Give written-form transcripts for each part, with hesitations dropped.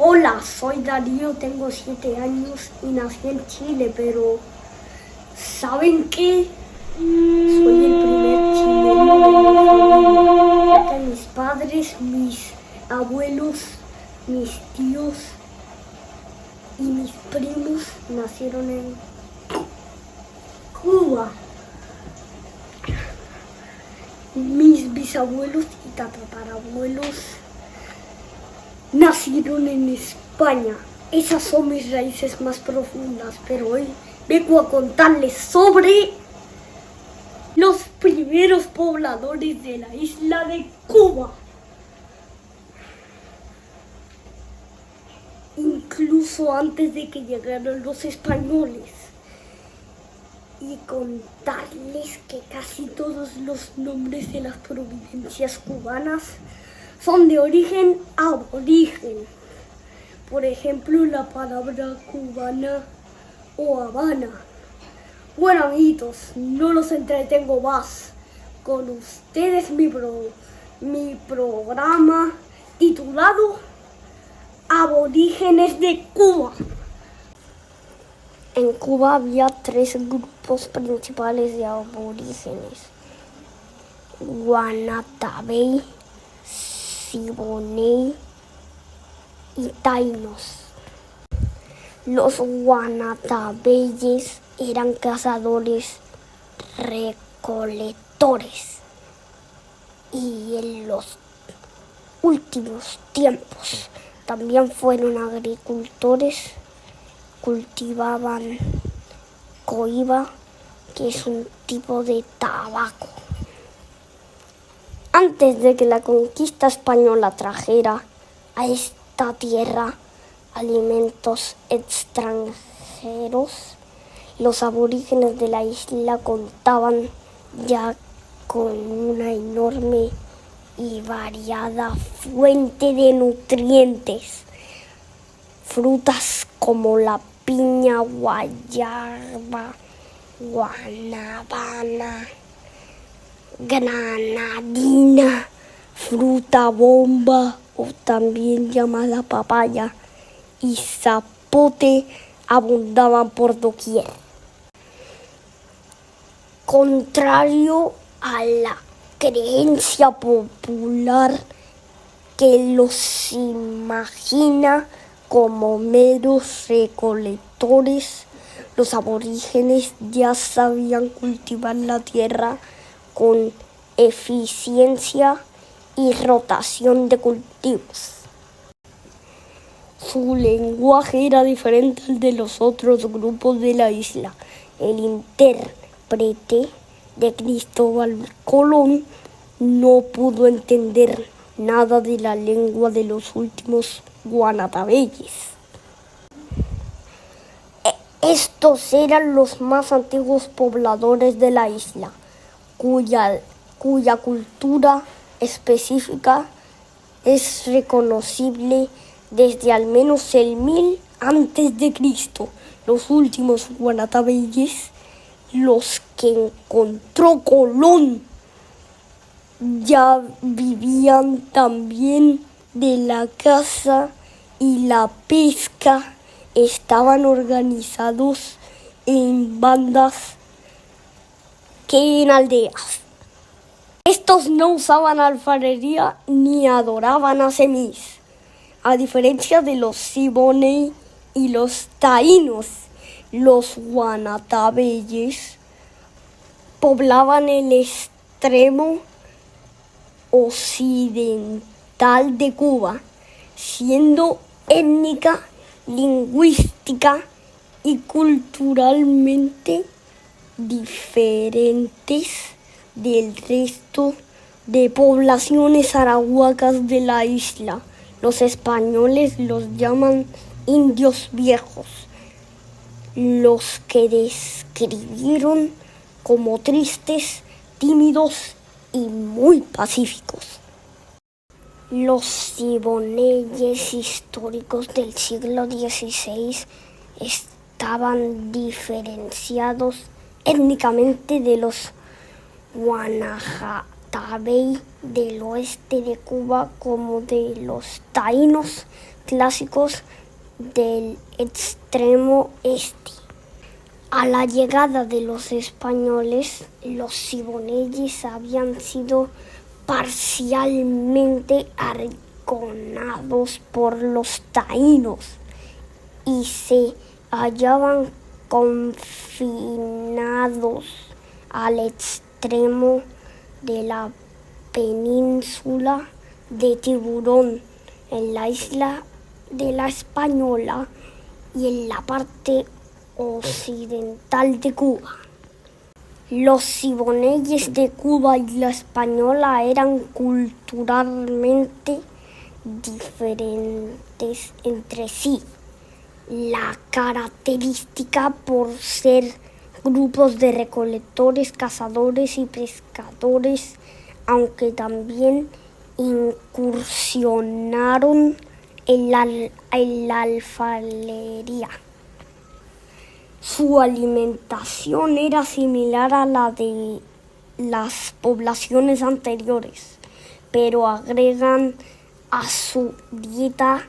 Hola, soy Darío, tengo 7 años y nací en Chile, pero ¿saben qué? Soy el primer chileno de mi familia, ya que mis padres, mis abuelos, mis tíos y mis primos nacieron en Cuba. Mis bisabuelos y tatarabuelos nacieron en España. Esas son mis raíces más profundas, pero hoy vengo a contarles sobre los primeros pobladores de la isla de Cuba. Incluso antes de que llegaran los españoles. Y contarles que casi todos los nombres de las provincias cubanas son de origen aborigen. Por ejemplo, la palabra cubana o Habana. Bueno, amiguitos, no los entretengo más. Con ustedes mi programa titulado Aborígenes de Cuba. En Cuba había 3 grupos principales de aborígenes: Guanatabey, Siboney y Taínos. Los guanatabeyes eran cazadores recolectores y en los últimos tiempos también fueron agricultores. Cultivaban coiba, que es un tipo de tabaco. Antes de que la conquista española trajera a esta tierra alimentos extranjeros, los aborígenes de la isla contaban ya con una enorme y variada fuente de nutrientes. Frutas como la piña, guayaba, guanabana, granadina, fruta bomba o también llamada papaya y zapote abundaban por doquier. Contrario a la creencia popular que los imagina como meros recolectores, los aborígenes ya sabían cultivar la tierra con eficiencia y rotación de cultivos. Su lenguaje era diferente al de los otros grupos de la isla. El intérprete de Cristóbal Colón no pudo entender nada de la lengua de los últimos guanatabeyes. Estos eran los más antiguos pobladores de la isla, cuya cultura específica es reconocible desde al menos el 1000 a.C. Los últimos guanatabeyes, los que encontró Colón, ya vivían también de la caza y la pesca. Estaban organizados en bandas que en aldeas. Estos no usaban alfarería ni adoraban a Semís, a diferencia de los Siboney y los Taínos. Los guanatabeyes poblaban el extremo occidental de Cuba, siendo étnica, lingüística y culturalmente diferentes del resto de poblaciones arahuacas de la isla. Los españoles los llaman indios viejos, los que describieron como tristes, tímidos y muy pacíficos. Los siboneyes históricos del siglo XVI estaban diferenciados étnicamente de los guanatabeyes Guantabey del oeste de Cuba como de los taínos clásicos del extremo este. A la llegada de los españoles, los siboneyes habían sido parcialmente arrinconados por los taínos y se hallaban confinados al extremo de la península de Tiburón, en la isla de la Española y en la parte occidental de Cuba. Los siboneyes de Cuba y la Española eran culturalmente diferentes entre sí. La característica por ser grupos de recolectores, cazadores y pescadores, aunque también incursionaron en la alfarería. Su alimentación era similar a la de las poblaciones anteriores, pero agregan a su dieta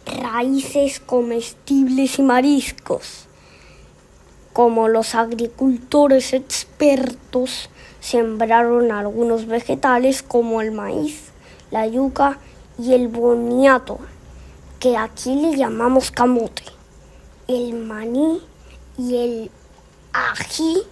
raíces comestibles y mariscos. Como los agricultores expertos sembraron algunos vegetales como el maíz, la yuca y el boniato, que aquí le llamamos camote, el maní y el ají.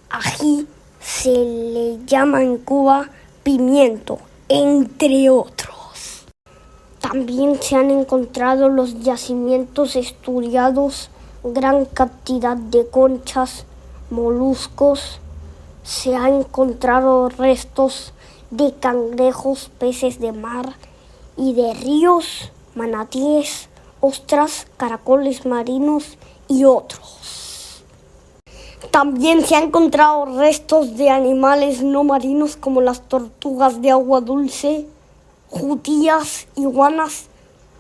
Ají se le llama en Cuba pimiento, entre otros. También se han encontrado los yacimientos estudiados gran cantidad de conchas, moluscos. Se han encontrado restos de cangrejos, peces de mar y de ríos, manatíes, ostras, caracoles marinos y otros. También se han encontrado restos de animales no marinos como las tortugas de agua dulce, jutías, iguanas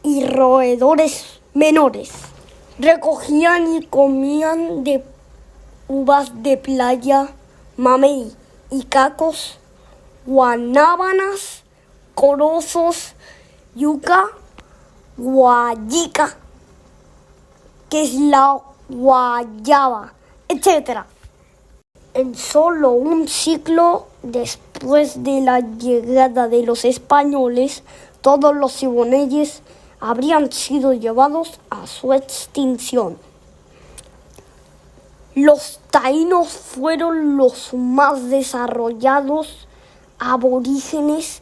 y roedores menores. Recogían y comían de uvas de playa, mamey y cacos, guanábanas, corozos, yuca, guayica, que es la guayaba, etc. En solo un siglo después de la llegada de los españoles, todos los siboneyes habrían sido llevados a su extinción. Los taínos fueron los más desarrollados aborígenes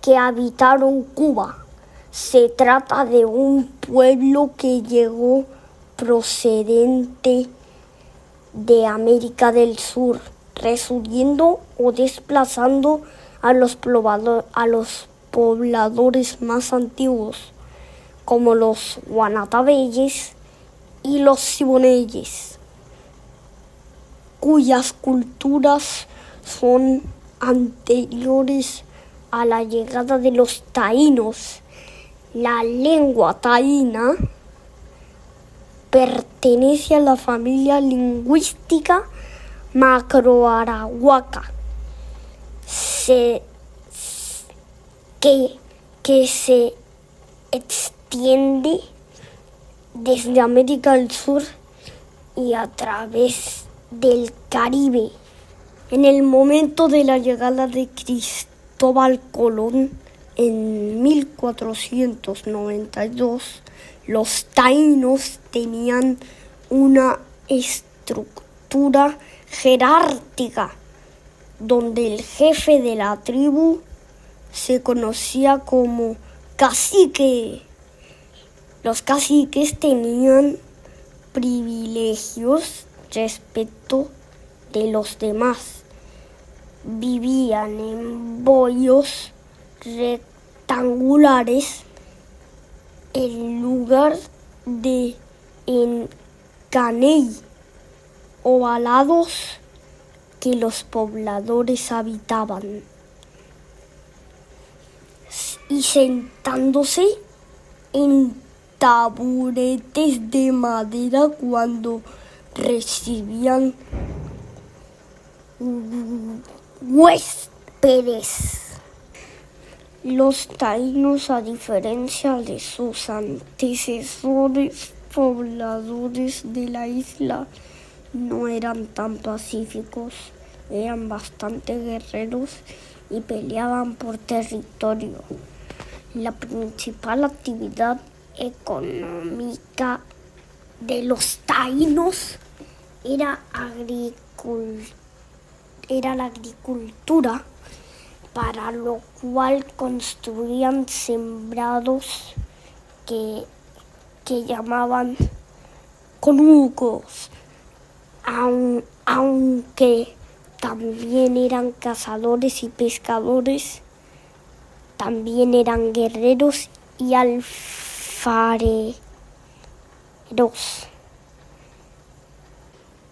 que habitaron Cuba. Se trata de un pueblo que llegó procedente de América del Sur, resumiendo o desplazando a los pobladores más antiguos, como los guanatabeyes y los siboneyes, cuyas culturas son anteriores a la llegada de los taínos. La lengua taína pertenece a la familia lingüística macroarahuaca, que se extiende desde América del Sur y a través del Caribe. En el momento de la llegada de Cristóbal Colón en 1492, los taínos tenían una estructura jerárquica donde el jefe de la tribu se conocía como cacique. Los caciques tenían privilegios respecto de los demás. Vivían en bohíos rectangulares en lugar de en caney ovalados que los pobladores habitaban, y sentándose en taburetes de madera cuando recibían huéspedes. Los taínos, a diferencia de sus antecesores pobladores de la isla, no eran tan pacíficos, eran bastante guerreros y peleaban por territorio. La principal actividad económica de los taínos era la agricultura, para lo cual construían sembrados que llamaban conucos, aunque también eran cazadores y pescadores, también eran guerreros y alfareros.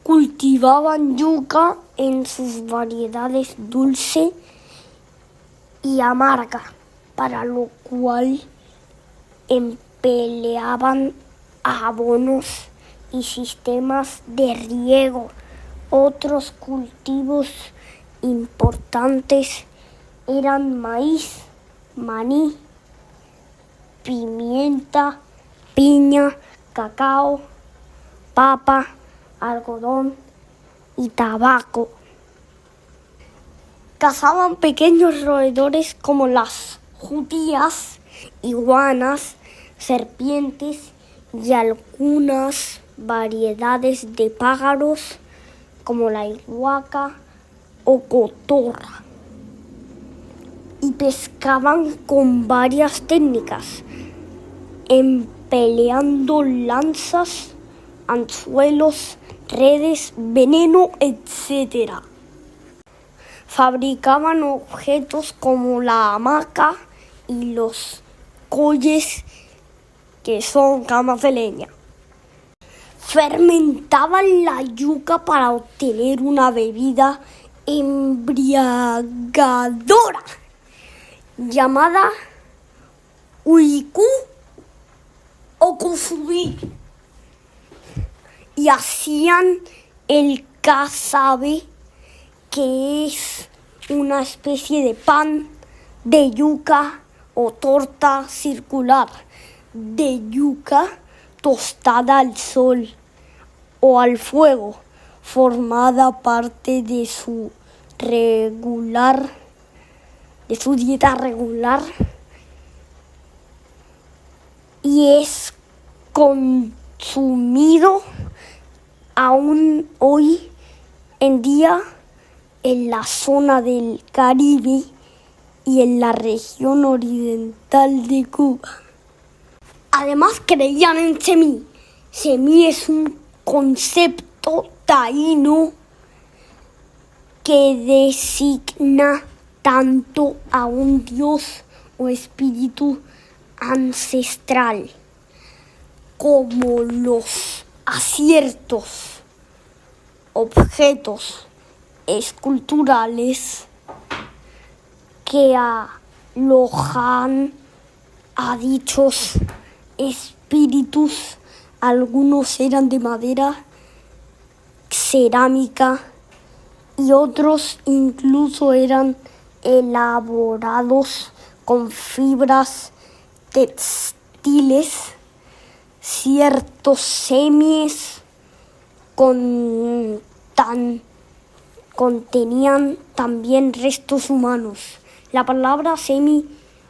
Cultivaban yuca en sus variedades dulce y amarga, para lo cual empleaban abonos y sistemas de riego. Otros cultivos importantes eran maíz, maní, pimienta, piña, cacao, papa, algodón y tabaco. Cazaban pequeños roedores como las jutías, iguanas, serpientes y algunas variedades de pájaros como la iguaca o cotorra. Y pescaban con varias técnicas, empleando lanzas, anzuelos, redes, veneno, etc. Fabricaban objetos como la hamaca y los colles, que son camas de leña. Fermentaban la yuca para obtener una bebida embriagadora llamada huicú o cusubí, y hacían el casabe, que es una especie de pan de yuca o torta circular de yuca tostada al sol o al fuego, formada parte de su dieta regular, y es consumido aún hoy en día en la zona del Caribe y en la región oriental de Cuba. Además, creían en Semí. Semí es un concepto taíno que designa tanto a un dios o espíritu ancestral como los aciertos, objetos esculturales que alojan a dichos espíritus. Algunos eran de madera, cerámica, y otros incluso eran elaborados con fibras textiles. Ciertos semis contenían también restos humanos. La palabra semi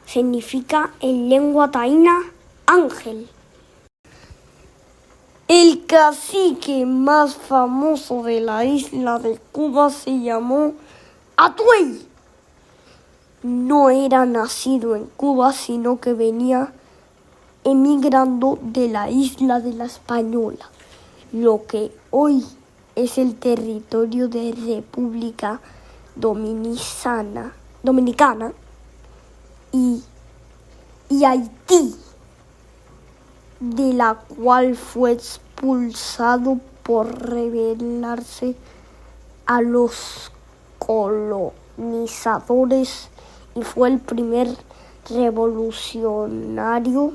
significa en lengua taína ángel. El cacique más famoso de la isla de Cuba se llamó Atuey. No era nacido en Cuba, sino que venía emigrando de la isla de la Española, lo que hoy es el territorio de República Dominicana y Haití, de la cual fue expulsado por rebelarse a los colonizadores y fue el primer revolucionario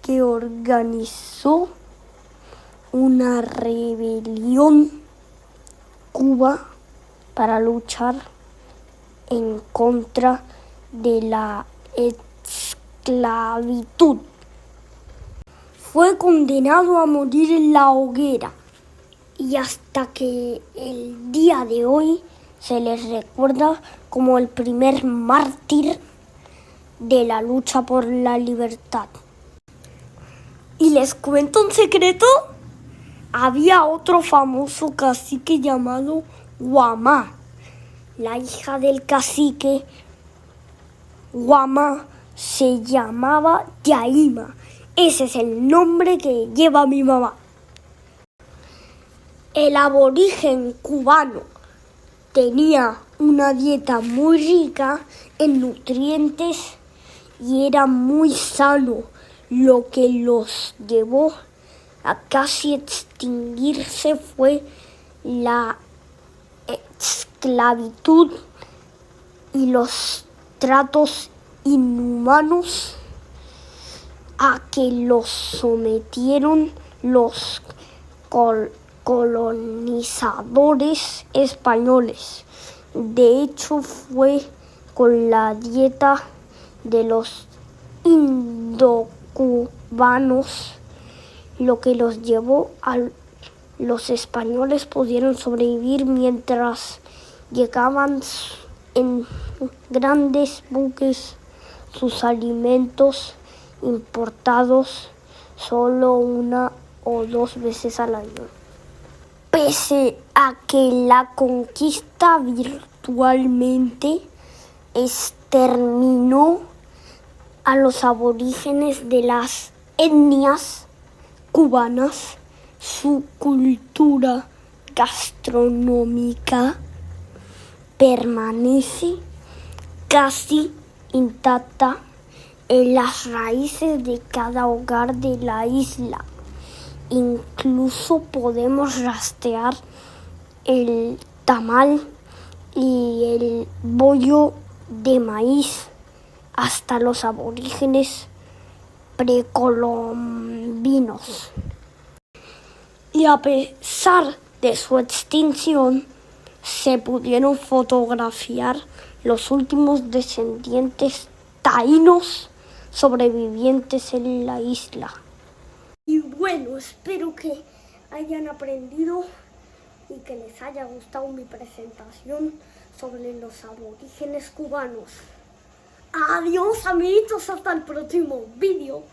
que organizó una rebelión Cuba para luchar en contra de la esclavitud. Fue condenado a morir en la hoguera y hasta que el día de hoy se les recuerda como el primer mártir de la lucha por la libertad. Y les cuento un secreto, había otro famoso cacique llamado Guamá. La hija del cacique Guamá se llamaba Yaima. Ese es el nombre que lleva mi mamá. El aborigen cubano tenía una dieta muy rica en nutrientes y era muy sano, lo que los llevó a casi extinguirse fue la esclavitud y los tratos inhumanos a que los sometieron los colonizadores españoles. De hecho, fue con la dieta de los indocubanos lo que los llevó a los españoles pudieron sobrevivir mientras llegaban en grandes buques sus alimentos importados solo 1 o 2 veces al año. Pese a que la conquista virtualmente exterminó a los aborígenes de las etnias cubanas, su cultura gastronómica permanece casi intacta en las raíces de cada hogar de la isla. Incluso podemos rastrear el tamal y el bollo de maíz hasta los aborígenes precolombinos. Y a pesar de su extinción, se pudieron fotografiar los últimos descendientes taínos sobrevivientes en la isla. Y bueno, espero que hayan aprendido y que les haya gustado mi presentación sobre los aborígenes cubanos. Adiós, amiguitos, hasta el próximo vídeo.